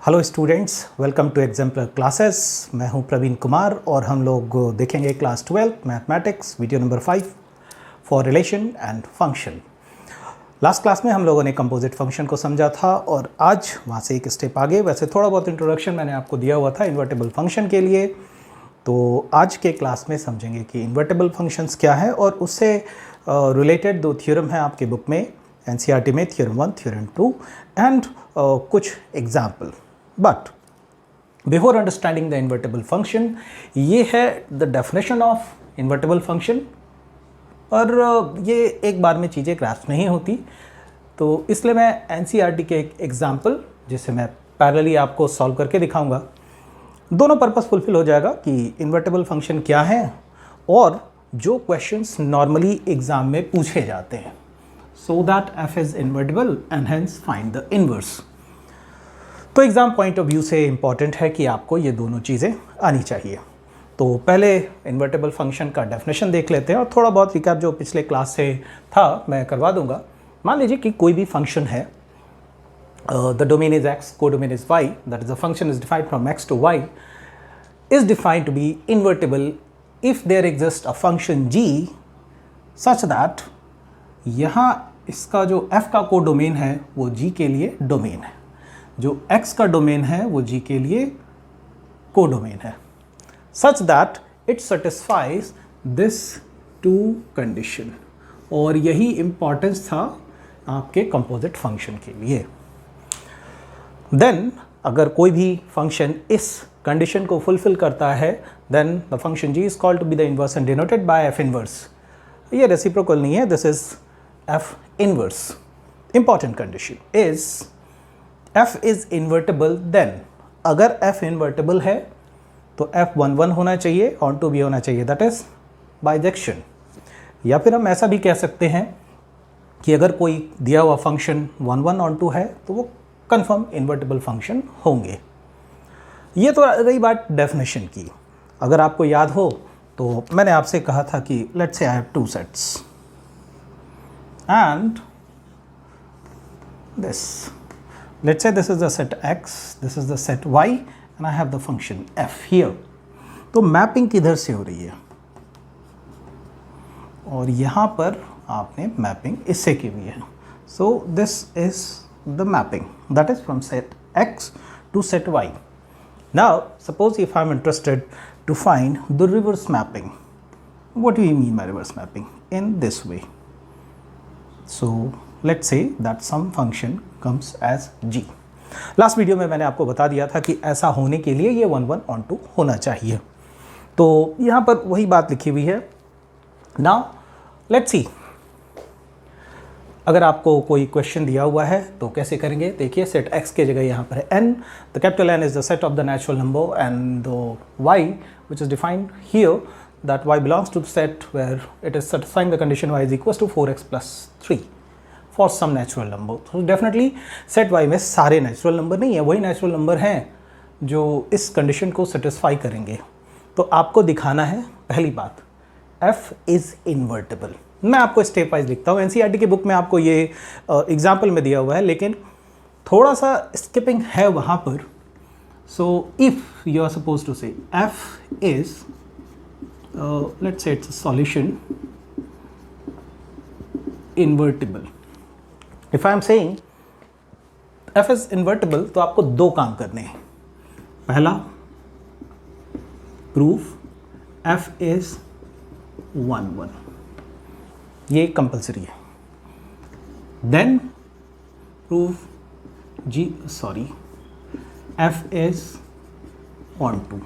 Hello students, welcome to exemplar classes. मैं हूं प्रवीण कुमार और हम लोग देखेंगे class 12 mathematics video number 5 for relation and function. Last class में हम लोगों ने कंपोजिट फंक्शन को समझा था और आज वहां से एक स्टेप आगे। वैसे थोड़ा बहुत इंट्रोडक्शन मैंने आपको दिया हुआ था इन्वर्टेबल फंक्शन के लिए, तो आज के क्लास में समझेंगे कि इन्वर्टेबल फंक्शंस क्या है और उससे रिलेटेड दो थ्योरम है आपके बुक में एनसीईआरटी में, थ्योरम 1, थ्योरम 2 एंड कुछ example. But before understanding the invertible function, ये है the definition of invertible function। और ये एक बार में चीज़ें ग्रास्प नहीं होती, तो इसलिए मैं एनसीईआरटी के एक एग्जाम्पल जिसे मैं पैरेलली आपको सॉल्व करके दिखाऊंगा, दोनों पर्पस फुलफिल हो जाएगा कि इन्वर्टेबल फंक्शन क्या है और जो क्वेश्चंस नॉर्मली एग्जाम में पूछे जाते हैं, so that F is invertible and hence find the inverse. तो एग्ज़ाम पॉइंट ऑफ व्यू से इम्पॉर्टेंट है कि आपको ये दोनों चीज़ें आनी चाहिए। तो पहले इन्वर्टेबल फंक्शन का डेफिनेशन देख लेते हैं और थोड़ा बहुत रिकैप जो पिछले क्लास से था मैं करवा दूंगा। मान लीजिए कि कोई भी फंक्शन है, the domain is X, codomain is Y, that is a function is defined from X to Y, is defined to be invertible if there exist a function G such that यहाँ इसका जो F का को domain है वो जी के लिए domain है, जो x का डोमेन है वो g के लिए को डोमेन है, such that it satisfies this two condition. और यही इंपॉर्टेंस था आपके कंपोजिट फंक्शन के लिए। देन अगर कोई भी फंक्शन इस कंडीशन को फुलफिल करता है, then the function g is called to be the inverse and denoted by f inverse. ये रेसिप्रोकल नहीं है, this is f inverse. Important condition is f is invertible, then अगर f इन्वर्टेबल है तो f 1 1 होना चाहिए, ऑन टू भी होना चाहिए, दैट इज बाइजेक्शन। या फिर हम ऐसा भी कह सकते हैं कि अगर कोई दिया हुआ फंक्शन 1 1 ऑन टू है तो वो कंफर्म इन्वर्टेबल फंक्शन होंगे। ये तो रही बात डेफिनेशन की। अगर आपको याद हो तो मैंने आपसे कहा था कि let's say I have 2 sets and this, let's say this is the set x, this is the set y and I have the function f here। तो मैपिंग किधर से हो रही है और यहाँ पर आपने मैपिंग इससे की हुई है। So this is the mapping that is from set x to set y। Now suppose if I am interested to find the reverse mapping, what do you mean by reverse mapping? In this way, so let's say that some function comes as g। Last video में मैंने आपको बता दिया था कि ऐसा होने के लिए ये 1 1 ऑन टू होना चाहिए, तो यहाँ पर वही बात लिखी हुई है। नाउ लेट्स सी, अगर आपको कोई क्वेश्चन दिया हुआ है तो कैसे करेंगे, देखिए सेट x के जगह यहाँ पर है n, the capital N is the set of the natural number and the y which is defined here that y belongs to the set where it is satisfying the condition y is equals to 4x plus 3 for some natural number। तो definitely set y में सारे natural number नहीं है, वही natural number हैं जो इस condition को सेटिस्फाई करेंगे। तो आपको दिखाना है पहली बात, f इज इन्वर्टेबल। मैं आपको स्टेप वाइज लिखता हूँ, एनसीईआरटी की बुक में आपको ये एग्जाम्पल में दिया हुआ है, लेकिन थोड़ा सा स्किपिंग है वहाँ पर। So if you are suppose to say f is let's say it's a solution invertible। if I am saying f is invertible तो आपको दो काम करने हैं। पहला, प्रूफ f is 1 1, ये कंपल्सरी है। Then proof f is onto.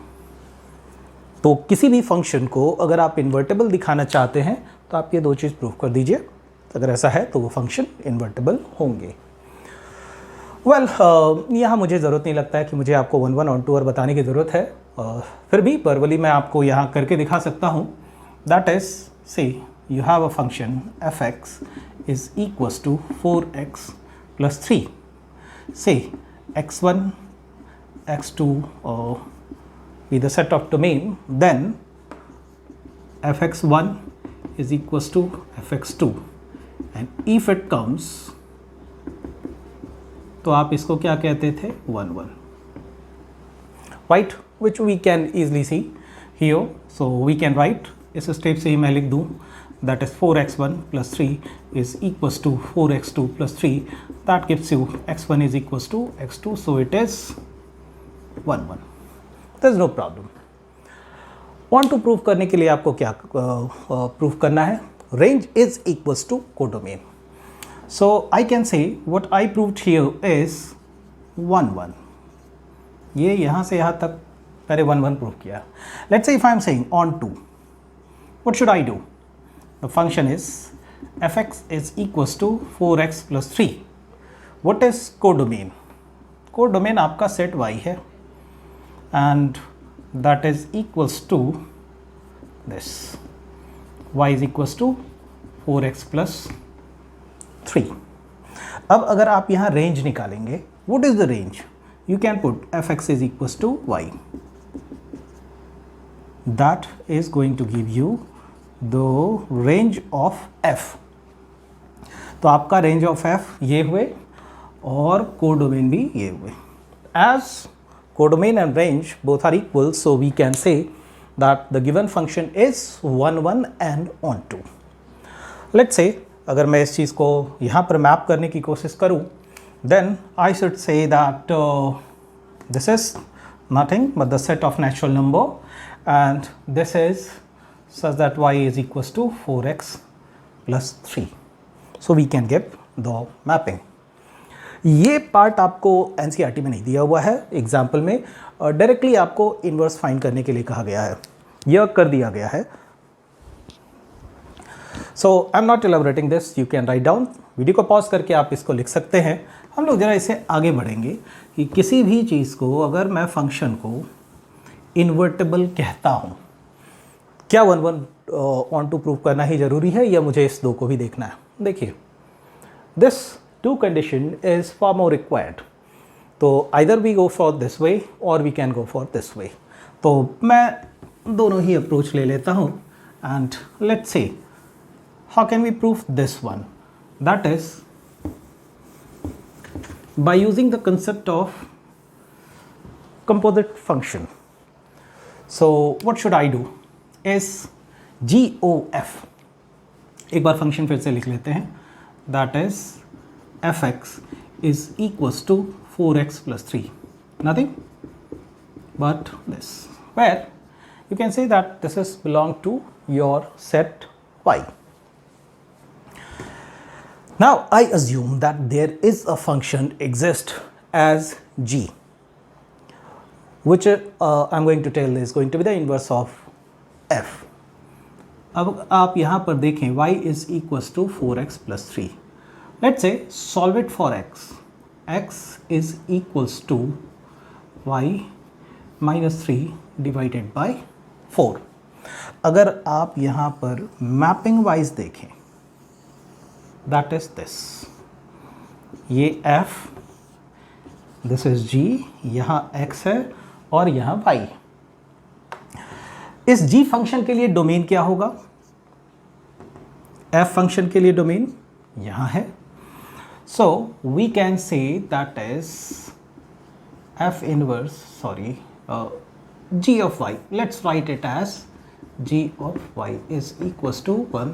तो किसी भी फंक्शन को अगर आप इन्वर्टेबल दिखाना चाहते हैं तो आप ये दो चीज़ प्रूव कर दीजिए, अगर ऐसा है तो वो फंक्शन इन्वर्टेबल होंगे। यहाँ मुझे ज़रूरत नहीं लगता है कि मुझे आपको 1 1 ऑन टू और बताने की ज़रूरत है, फिर भी वर्बली मैं आपको यहाँ करके दिखा सकता हूँ। That is, say you have a function F X is equals to 4x plus 3, से x1 x2 be the set of domain, then fx1 is equals to fx2 and if it comes तो आप इसको क्या कहते थे 1 1। right, which we can easily see here. So we can write, इस step से ही मैं लिख दूँ, that is 4x1 plus 3 is equals to 4x2 plus 3. That gives you x1 is equals to x2. So it is 1 1. There's no problem. Want to prove करने के लिए आपको क्या prove करना है? Range is equals to codomain. So I can say what I proved here is 1 1. ये यहाँ से यहाँ तक मैंने 1 1 प्रूव किया. Let's say if I am saying on 2, what should I do? The function is fx is equals to 4x plus 3. What is codomain? Codomain आपका set y है and that is equals to this. Y is equals to 4x plus 3. अब अगर आप यहाँ range निकालेंगे, what is the range? You can put fx is equals to y. That is going to give you the range of f. तो आपका range of f ये हुए और codomain भी ये हुए. As codomain and range both are equal, so we can say that the given function is 1 1 and onto. Let's say अगर मैं इस चीज़ को यहाँ पर मैप करने की कोशिश करूँ, then I should say that this is nothing but the set of natural number and this is such that y is equals to 4x plus 3. So we can get the mapping. ये part आपको NCERT में नहीं दिया हुआ है, example में directly आपको inverse find करने के लिए कहा गया है, यह कर दिया गया है. So I am not elaborating this, you can write down. Video को पॉज करके आप इसको लिख सकते हैं. हम लोग ज़रा इसे आगे बढ़ेंगे कि किसी भी चीज़ को अगर मैं फंक्शन को इन्वर्टेबल कहता हूँ, क्या 1 1 ऑन टू प्रूव करना ही ज़रूरी है या मुझे इस दो को भी देखना है? देखिए, this two condition is for more required. तो either we go for this way और we can go for this way. तो मैं दोनों ही अप्रोच ले लेता हूँ and let's say how can we prove this one. That is by using the concept of composite function. So what should I do is GOF. एक बार function फिर से लिख लेते हैं. That is fx is equals to 4x plus 3. Nothing but this, where you can say that this is belong to your set y. Now I assume that there is a function exist as g, which I'm going to tell is going to be the inverse of f. अब आप यहाँ पर देखें y is equals to 4x plus 3. Let's say solve it for x. X is equals to y minus 3 divided by 4. अगर आप यहाँ पर mapping wise देखें, that is this. ये f, this is g, यहाँ x है और यहाँ y. इस g फंक्शन के लिए डोमेन क्या होगा? f फंक्शन के लिए डोमेन यहाँ है. So we can say that is f inverse, g of y. Let's write it as g of y is equals to 1.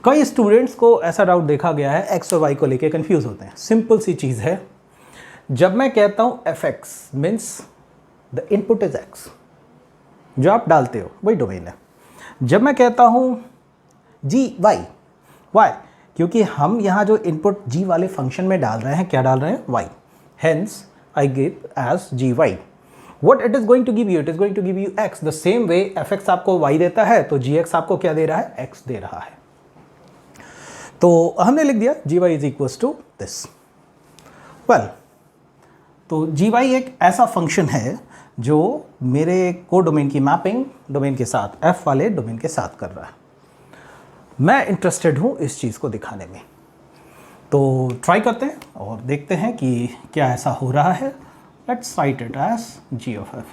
कई स्टूडेंट्स को ऐसा डाउट देखा गया है, x और y को लेके कंफ्यूज होते हैं. सिंपल सी चीज़ है, जब मैं कहता हूँ fx means the input is x, जो आप डालते हो वही डोमेन है. जब मैं कहता हूँ g y, why? क्योंकि हम यहाँ जो इनपुट g वाले फंक्शन में डाल रहे हैं, क्या डाल रहे हैं? y. Hence I give as gy. What it is going to give you? It is going to give you x. The same way fx आपको y देता है तो gx आपको क्या दे रहा है? x दे रहा है. तो हमने लिख दिया gy is equals to this. Well, तो gy एक ऐसा फंक्शन है जो मेरे कोडोमेन की मैपिंग डोमेन के साथ, f वाले डोमेन के साथ कर रहा है. मैं इंटरेस्टेड हूँ इस चीज़ को दिखाने में, तो ट्राई करते हैं और देखते हैं कि क्या ऐसा हो रहा है. Let's write it as g of f.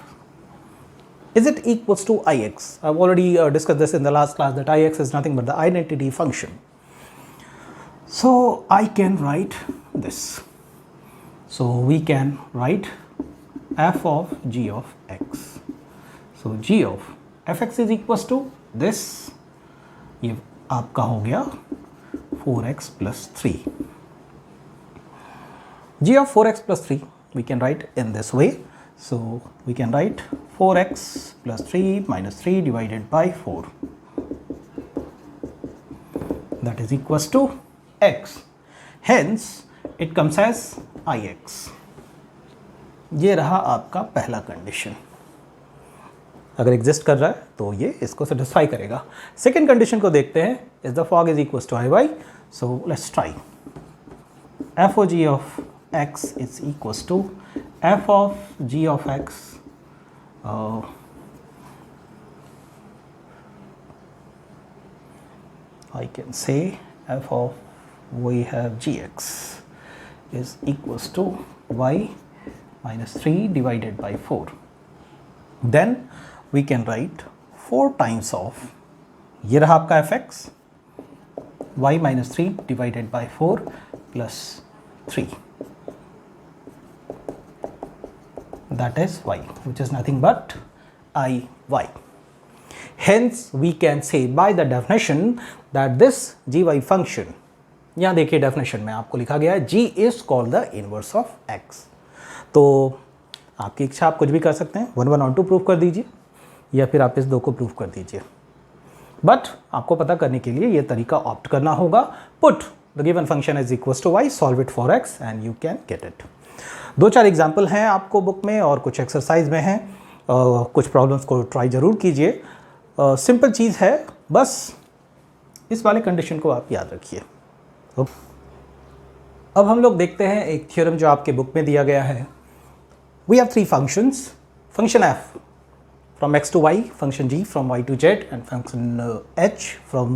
Is it equals to ix? I've already discussed this in the last class that ix is nothing but the identity function. So I can write this. So we can write f of g of x. So g of fx is equals to this, ये आपका हो गया 4x plus 3. g of 4x plus 3 we can write in this way. So we can write 4x plus 3 minus 3 divided by 4. That is equals to x. Hence it comes as ix. ये रहा आपका पहला condition. अगर exist कर रहा है तो ये इसको सेटिस्फाई करेगा. सेकेंड कंडीशन को देखते हैं. Is the fog is equals to IY. So let's try. f of g of x is equals to f of g of x I can say f of we have gx is equals to y minus 3 divided by 4. Then we can write 4 times of, ये रहा आपका fx, y minus 3 divided by 4 plus 3. That is y, which is nothing but IY. Hence we can say by the definition that this gy function, यहाँ देखिए definition में आपको लिखा गया है g is called the inverse of x. तो आपकी इच्छा, आप कुछ भी कर सकते हैं. 1 1 और 2 प्रूव कर दीजिए या फिर आप इस 2 को प्रूव कर दीजिए. बट आपको पता करने के लिए ये तरीका ऑप्ट करना होगा. Put the given function is equals to y, solve it for x and you can get it. 2-4 example हैं आपको बुक में और कुछ एक्सरसाइज में हैं. कुछ प्रॉब्लम्स को ट्राई ज़रूर कीजिए. सिंपल चीज़ है, बस इस वाले कंडीशन को आप याद रखिए. अब हम लोग देखते हैं एक थ्योरम जो आपके बुक में दिया गया है. We have 3 functions. Function f from x to y, function g from y to z and function h from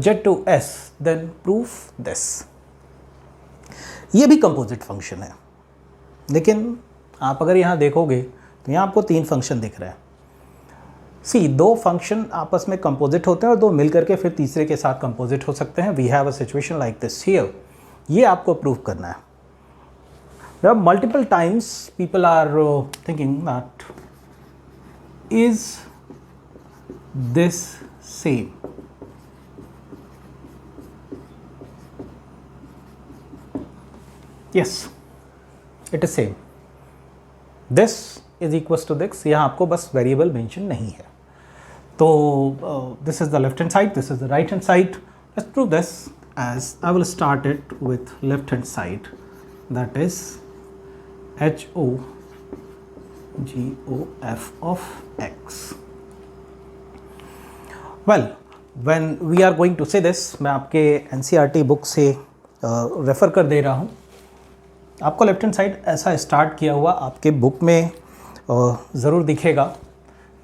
z to s. Then prove this. ये भी कंपोजिट फंक्शन है, लेकिन आप अगर यहाँ देखोगे तो यहाँ आपको 3 फंक्शन दिख रहे हैं. सी 2 फंक्शन आपस में कंपोजिट होते हैं और 2 मिलकर के फिर तीसरे के साथ कंपोजिट हो सकते हैं. We have a situation like this here. ये आपको प्रूव करना है. There are multiple times people are thinking that is this same? Yes, it is same. This is equals to this. यहाँ आपको बस वेरिएबल मेंशन नहीं है. तो this is the left hand side, this is the right hand side. Let's prove this as I will start it with left hand side. That is HOGOF of x. Well, when we are going to say this, मैं आपके NCERT book से refer कर दे रहा हूँ. आपको left hand side ऐसा start किया हुआ आपके बुक में ज़रूर दिखेगा.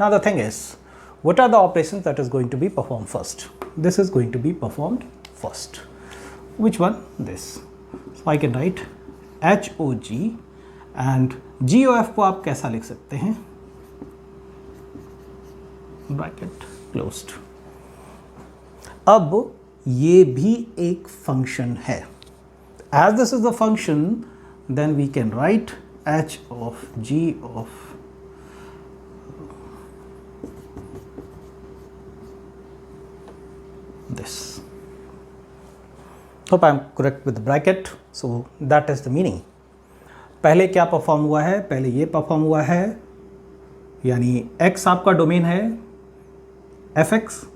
Now the thing is, what are the operations that is going to be performed first? This is going to be performed first. Which one? This. So I can write HOG and GOF को आप कैसा लिख सकते हैं? Bracket closed. अब ये भी एक फंक्शन है. As this is the function, then we can write H of G of this. Hope I am correct with the bracket. So that is the meaning. पहले क्या परफॉर्म हुआ है? पहले ये परफॉर्म हुआ है, यानी x आपका डोमेन है. fx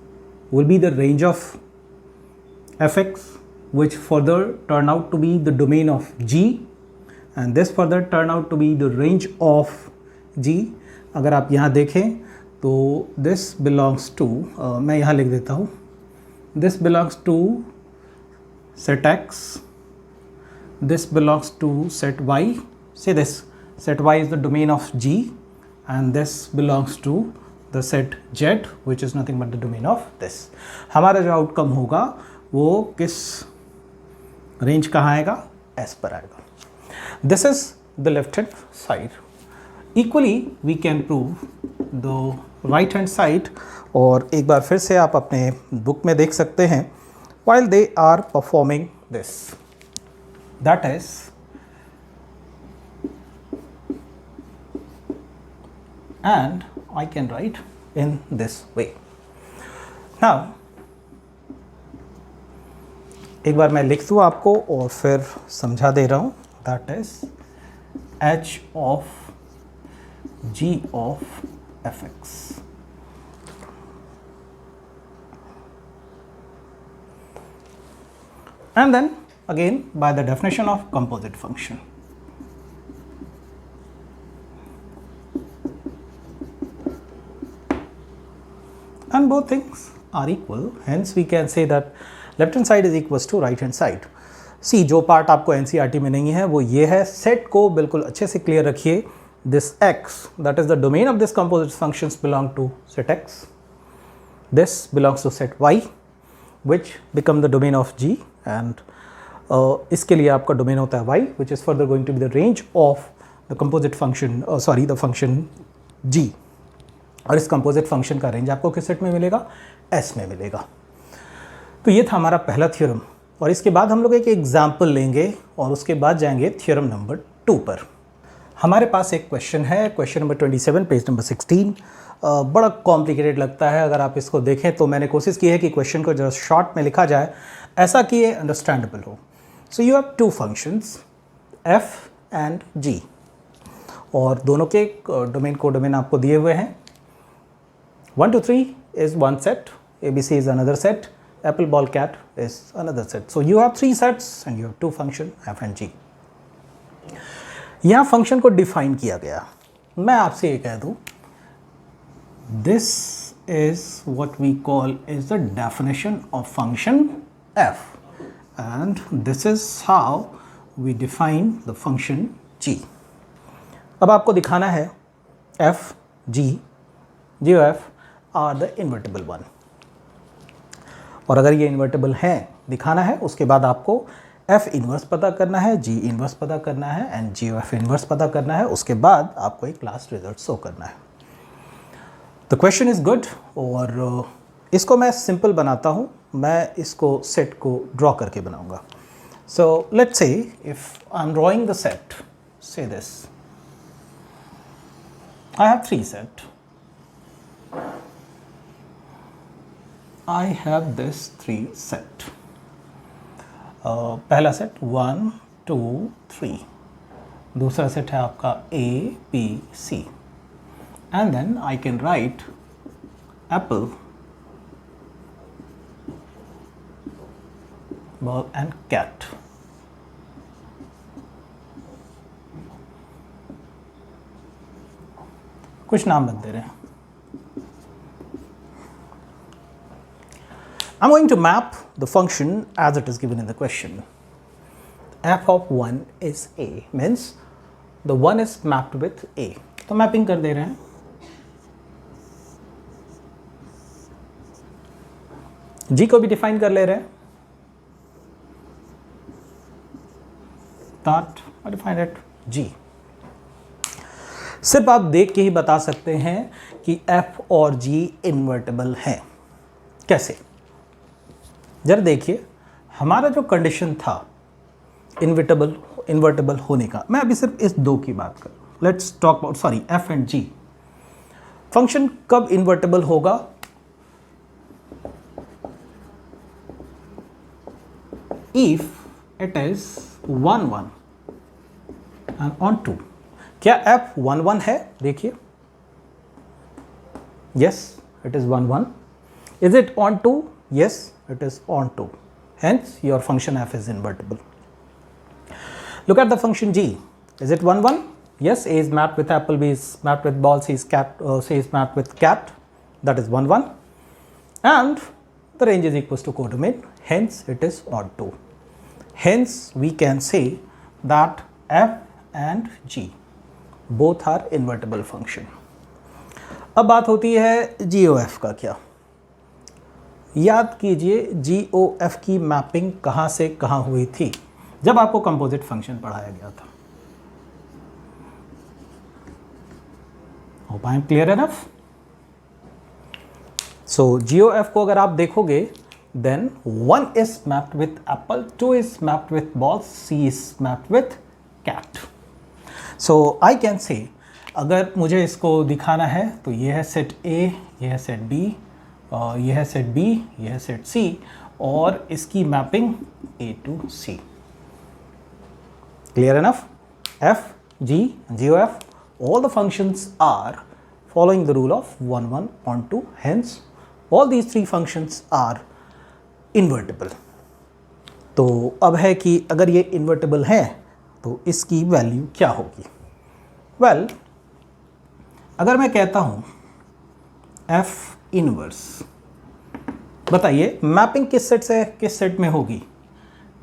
will be the range of fx which further turn out to be the domain of g and this further turn out to be the range of g. अगर आप यहाँ देखें तो this belongs to मैं यहाँ लिख देता हूँ, this belongs to set x, this belongs to set y. Say this, set y is the domain of g and this belongs to the set z which is nothing but the domain of this. हमारा जो outcome होगा वो किस range कहाँ आएगा? S पर आएगा. This is the left hand side. Equally we can prove the right hand side. और एक बार फिर से आप अपने बुक में देख सकते हैं while they are performing this. That is and I can write in this way. Now एक बार मैं लिख दूँ आपको और फिर समझा दे रहा हूँ. That is h of g of fx. And then again by the definition of composite function. And both things are equal, hence we can say that left hand side is equals to right hand side. See, जो part आपको NCERT में नहीं है वो ये है. Set को बिल्कुल अच्छे से क्लियर रखिए. This x, that is the domain of this composite functions, belong to set x. This belongs to set y, which become the domain of g, and इसके लिए आपका domain होता है y, which is further going to be the range of the composite function, the function g. और इस composite function का range आपको किस सेट में मिलेगा? S में मिलेगा. तो ये था हमारा पहला थ्योरम, और इसके बाद हम लोग एक एग्जाम्पल लेंगे और उसके बाद जाएंगे थ्योरम नंबर 2 पर. हमारे पास एक क्वेश्चन है, क्वेश्चन नंबर 27, पेज नंबर 16. बड़ा कॉम्प्लिकेटेड लगता है अगर आप इसको देखें, तो मैंने कोशिश की है कि क्वेश्चन को जो शॉर्ट में लिखा जाए ऐसा कि ये अंडरस्टैंडेबल हो. So you have two functions f and g, और दोनों के डोमेन आपको दिए हुए हैं. 1 to 3 is one set, ABC is another set, apple ball cat is another set. So you have 3 sets and you have 2 function f and g. यहाँ function को define किया गया. मैं आपसे ये कह दूँ, this is what we call is the definition of function f, and this is how we define the function g. अब आपको दिखाना है f, g, g of f are the invertible one, और अगर ये इन्वर्टेबल हैं दिखाना है, उसके बाद आपको f इन्वर्स पता करना है, g इन्वर्स पता करना है and g of f inverse पता करना है. उसके बाद आपको एक लास्ट रिजल्ट शो करना है. द क्वेश्चन इज़ गुड, और इसको मैं सिंपल बनाता हूँ. मैं इसको सेट को ड्रॉ करके बनाऊँगा. So let's say if I am drawing the set, say this, I have 3 set. I have this 3 set. पहला सेट 1, 2, 3. दूसरा सेट है आपका A, B, C. And then I can write apple, ball and cat. कुछ नाम रख दे रहे हैं. I'm going to map the function as it is given in the question. f of 1 is a, means the 1 is mapped with a. तो mapping कर दे रहे हैं. g को भी डिफाइन कर ले रहे हैं. That I define it g. सिर्फ आप देख के ही बता सकते हैं कि f और g इन्वर्टेबल हैं. कैसे? जरा देखिए, हमारा जो कंडीशन था इन्वर्टेबल होने का, मैं अभी सिर्फ इस 2 की बात करूँ. Let's talk about f and g. Function कब इन्वर्टेबल होगा? If it is 1 1 and on 2. क्या f 1 1 है? देखिए, yes, it is 1 1. Is it on 2? Yes, it is on 2. Hence, your function f is invertible. Look at the function g. Is it 1 1? Yes, a is mapped with apple, b is mapped with ball, c is mapped with cat. That is 1 1. And the range is equals to codomain. Hence, it is on 2. Hence, we can say that f and g both are invertible function. अब बात होती है g o f का क्या. याद कीजिए GOF की mapping कहाँ से कहाँ हुई थी जब आपको कंपोजिट फंक्शन पढ़ाया गया था. Hope I am clear enough. So GOF को अगर आप देखोगे, then 1 is mapped with apple, 2 is mapped with ball, C is mapped with cat. So I can say अगर मुझे इसको दिखाना है तो ये है सेट ए, ये है सेट बी, ये है सेट बी, ये है सेट सी, और इसकी mapping A to C. Clear enough? F, G, GOF, all the functions are following the rule of 1, 1 on 2. Hence, all these three functions are invertible. तो अब है कि अगर ये invertible है तो इसकी वैल्यू क्या होगी? Well, अगर मैं कहता हूँ F इनवर्स, बताइए मैपिंग किस सेट से किस सेट में होगी?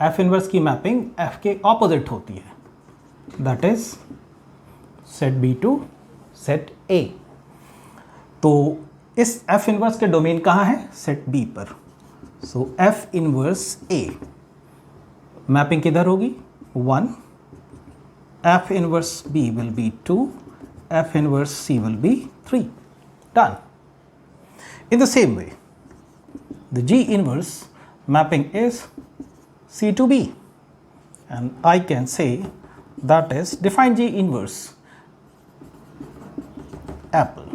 F इनवर्स की मैपिंग F के ऑपोजिट होती है, that is set B to set A। तो इस F इनवर्स के डोमेन कहाँ है? सेट B पर। सो F इनवर्स A मैपिंग किधर होगी? 1, F inverse B will be 2, F inverse C will be 3. Done. In the same way, the G inverse mapping is C to B, and I can say that is define G inverse apple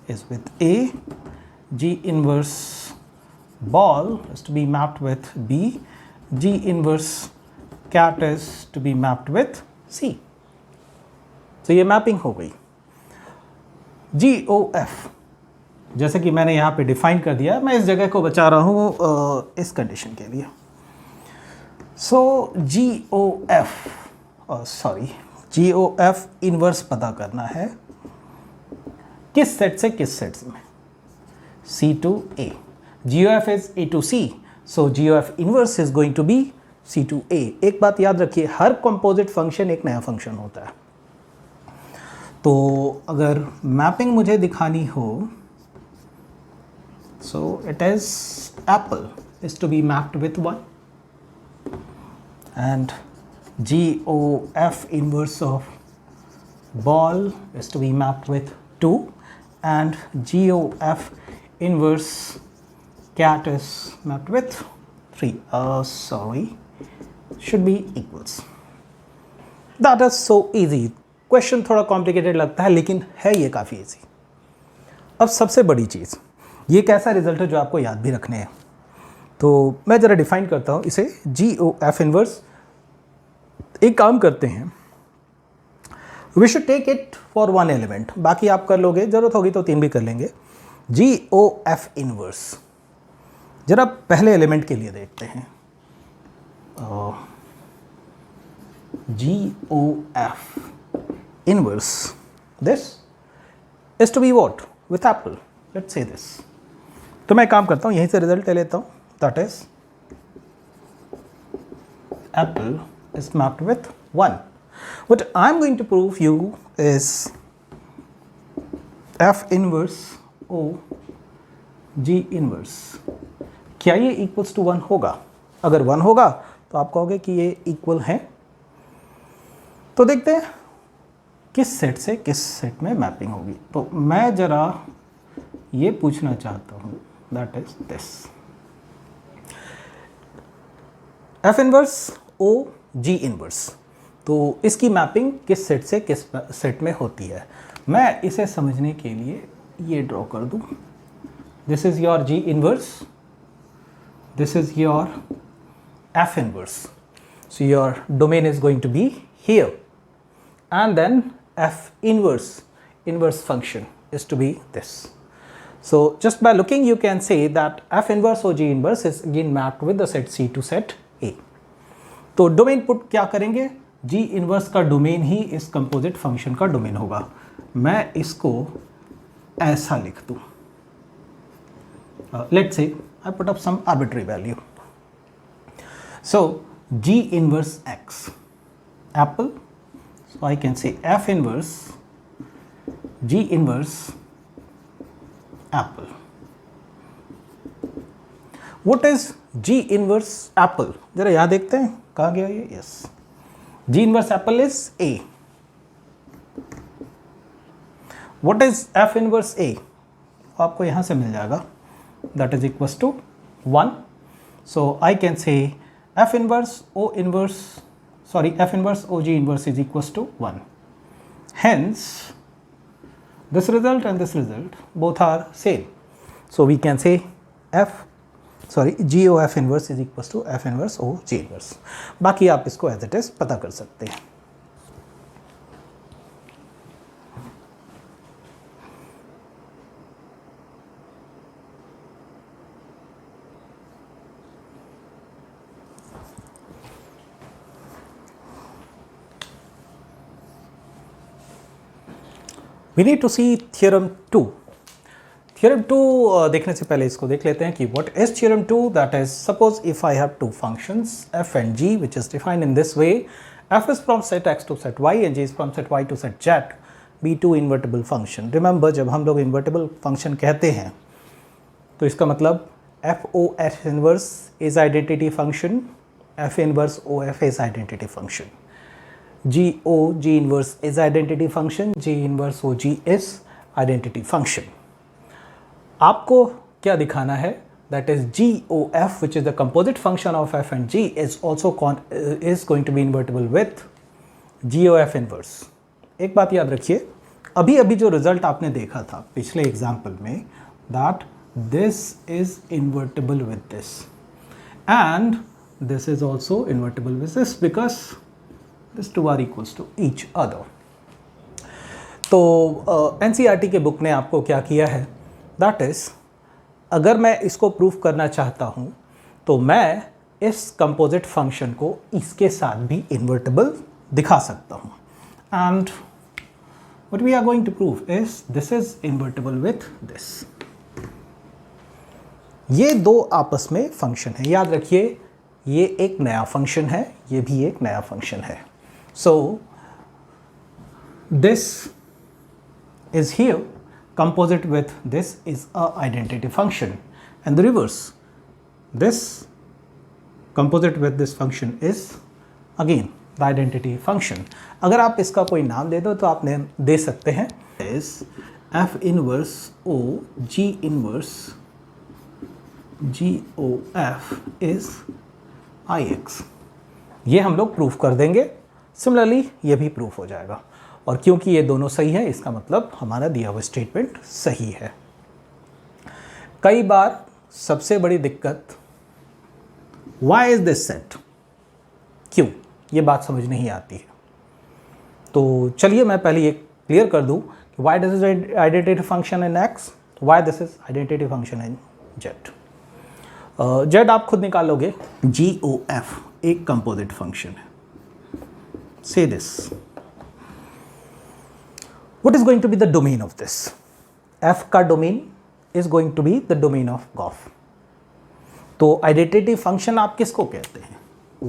is with A, G inverse ball is to be mapped with B, G inverse cat is to be mapped with C। तो ये mapping हो गई। GOF जैसे कि मैंने यहाँ पे define कर दिया, मैं इस जगह को बचा रहा हूँ इस कंडीशन के लिए। सो GOF इनवर्स पता करना है किस सेट से किस सेट में? C to A। GOF is A to C, so GOF inverse is going to be C to A। एक बात याद रखिए, हर कंपोजिट फंक्शन एक नया फंक्शन होता है। तो अगर मैपिंग मुझे दिखानी हो, so it is apple is to be mapped with 1, and GOF inverse of ball is to be mapped with 2, and GOF inverse cat is mapped with 3. Should be equals. That is so easy. Question थोड़ा complicated लगता है लेकिन है ये काफ़ी easy. अब सबसे बड़ी चीज़, ये कैसा रिजल्ट है जो आपको याद भी रखने हैं। तो मैं ज़रा डिफाइन करता हूँ इसे। GOF इनवर्स, एक काम करते हैं, we should take it for 1 element, बाकी आप कर लोगे, ज़रूरत होगी तो 3 भी कर लेंगे। GOF इनवर्स ज़रा पहले एलिमेंट के लिए देखते हैं। GOF inverse this is to be what with apple, let's say this। तो मैं काम करता हूँ, यहीं से रिजल्ट ले लेता हूँ, that is apple is mapped with 1। What I'm going to prove you is F inverse O G inverse, क्या ये equals to 1 होगा? अगर 1 होगा तो आप कहोगे कि ये इक्वल है। तो देखते हैं किस सेट से किस सेट में मैपिंग होगी। तो मैं ज़रा ये पूछना चाहता हूँ, that is this, F inverse O G inverse, तो इसकी मैपिंग किस सेट से किस सेट में होती है? मैं इसे समझने के लिए ये ड्रॉ कर दूँ। This is your G inverse, this is your F inverse, so your domain is going to be here, and then F inverse function is to be this। So just by looking you can say that F inverse or G inverse is again mapped with the set C to set A। तो domain put क्या करेंगे? G inverse का domain ही इस composite function का domain होगा। मैं इसको ऐसा लिख दूँ, let's say I put up some arbitrary value। So G inverse X apple, so I can say F inverse G inverse apple। What is G inverse apple? जरा याद देखते हैं कहाँ गया ये? Yes, G inverse apple is A। What is F inverse A? आपको यहाँ से मिल जाएगा, that is equals to 1। So I can say F inverse O inverse, sorry, F inverse OG inverse is equals to 1. Hence this result and this result both are same, so we can say GOF inverse is equals to F inverse O G inverse. बाकी आप इसको as it is पता कर सकते हैं. We need to see theorem 2. Theorem 2 देखने से पहले इसको देख लेते हैं कि what is theorem 2. That is, suppose if I have two functions f and g which is defined in this way, f is from set x to set y and g is from set y to set z, be two invertible function. Remember, जब हम लोग invertible function कहते हैं तो इसका मतलब f o f inverse is identity function, f inverse o f is identity function. G O G inverse is identity function, G inverse O G is identity function. आपको क्या दिखाना है? That is G O F, which is the composite function of f and g, is also is going to be invertible with G O F inverse. एक बात याद रखिए, अभी जो रिजल्ट आपने देखा था पिछले एग्जाम्पल में, that this is invertible with this and this is also invertible with this because these two are equals to each other. तो NCERT के बुक ने आपको क्या किया है? दैट इज, अगर मैं इसको प्रूफ करना चाहता हूँ तो मैं इस कंपोजिट फंक्शन को इसके साथ भी इन्वर्टिबल दिखा सकता हूँ. And what we are going to prove is this is invertible with this. ये दो आपस में फंक्शन है. याद रखिए, ये एक नया फंक्शन है, ये भी एक नया फंक्शन है. So this is here composite with this is a identity function, and the reverse, this composite with this function is again the identity function. अगर आप इसका कोई नाम दे दो तो आप दे सकते हैं is F inverse O G inverse G O F is IX. ये हम लोग प्रूफ कर देंगे. सिमिलरली ये भी प्रूफ हो जाएगा, और क्योंकि ये दोनों सही है इसका मतलब हमारा दिया हुआ स्टेटमेंट सही है. कई बार सबसे बड़ी दिक्कत वाई इज दिस सेट, क्यों, ये बात समझ नहीं आती है. तो चलिए मैं पहले ये क्लियर कर दूं कि why this is identity function in x, why this is identity function in Z. Z आप खुद निकाल लोगे. जी ओ एफ एक कंपोजिट फंक्शन है. Say this. What is going to be the domain of this? F का domain is going to be the domain of GOF. तो identity function आप किसको कहते हैं?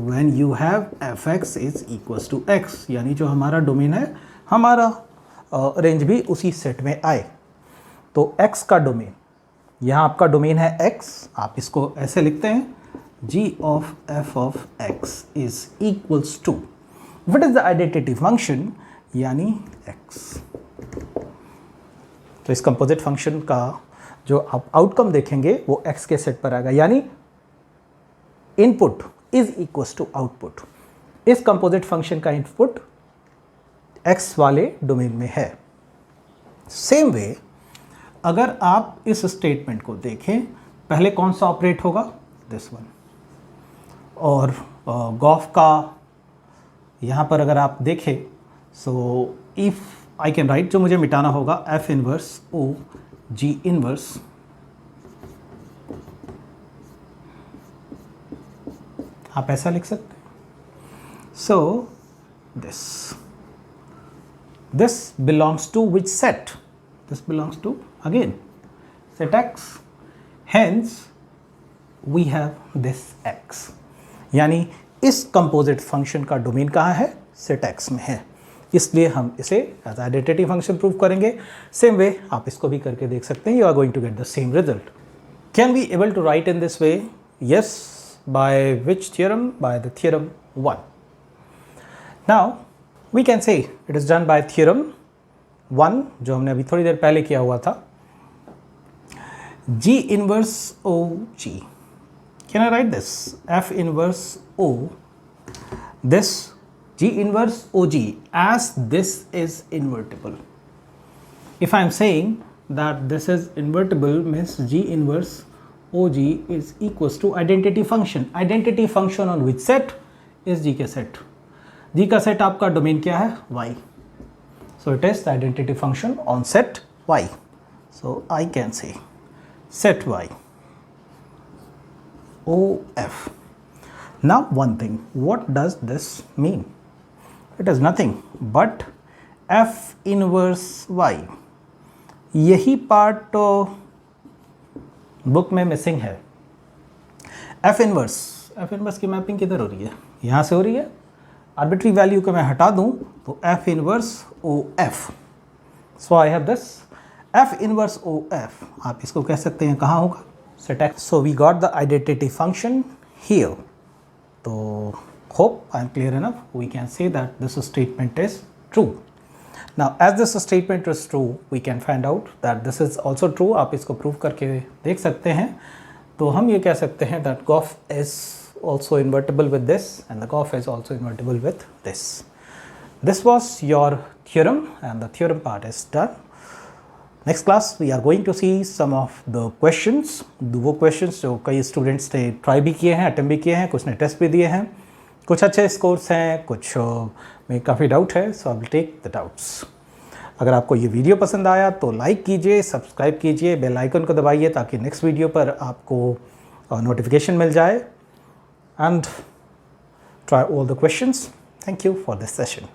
When you have fx is equals to x, यानी जो हमारा domain है, हमारा रेंज भी उसी सेट में आए. तो x का डोमेन, यहाँ आपका डोमेन है x, आप इसको ऐसे लिखते हैं g of f of x is equals to what is the identity function, यानी x. तो इस कंपोजिट फंक्शन का जो आप आउटकम देखेंगे वो x के सेट पर आएगा, यानी input is equals to output. इस कंपोजिट फंक्शन का इनपुट x वाले डोमेन में है. सेम वे अगर आप इस स्टेटमेंट को देखें, पहले कौन सा ऑपरेट होगा? This one. और गॉफ का यहाँ पर अगर आप देखें, so if I can write, जो मुझे मिटाना होगा F inverse O G inverse, आप ऐसा लिख सकते हैं. So this belongs to which set? This belongs to again set X. Hence we have this X, यानी इस कंपोजिट फंक्शन का डोमेन कहाँ है? सेट X में है. इसलिए हम इसे एज आइडेंटिटी फंक्शन प्रूव करेंगे. सेम वे आप इसको भी करके देख सकते हैं. You are going to get the same result. Can we able to write in this way? Yes. By which theorem? By the theorem 1. Now we can say it is done by theorem 1, जो हमने अभी थोड़ी देर पहले किया हुआ था. G inverse OG. Can I write this? F inverse O, this G inverse OG, as this is invertible. if I am saying that this is invertible means G inverse OG is equals to identity function. Identity function on which set is G के set. G का set आपका domain क्या है? Y. So it is the identity function on set Y. So I can say set Y OF. Now one thing, what does this mean? It is nothing but F inverse Y. यही part book में missing है. F inverse की mapping किधर हो रही है? यहाँ से हो रही है. आर्बिट्री वैल्यू को मैं हटा दूँ तो F inverse OF. So I have this F inverse OF. आप इसको कह सकते हैं कहाँ होगा? Set X. So we got the identity function here. तो hope I am clear enough. We can say that this statement is true. Now as this statement is true, we can find out that this is also true. आप इसको prove करके देख सकते हैं. तो हम ये कह सकते हैं that GOF is also invertible with this and the GOF is also invertible with this. This was your theorem and the theorem part is done. Next class we are going to see some of the questions. वो questions जो कई students ने try भी किए हैं, attempt भी किए हैं, कुछ ने test भी दिए हैं. कुछ अच्छे स्कोर्स हैं, कुछ में काफ़ी डाउट है. So I will take the doubts. अगर आपको ये वीडियो पसंद आया तो लाइक कीजिए, सब्सक्राइब कीजिए, बेल आइकन को दबाइए ताकि नेक्स्ट वीडियो पर आपको नोटिफिकेशन मिल जाए. And try all the questions. Thank you for this session.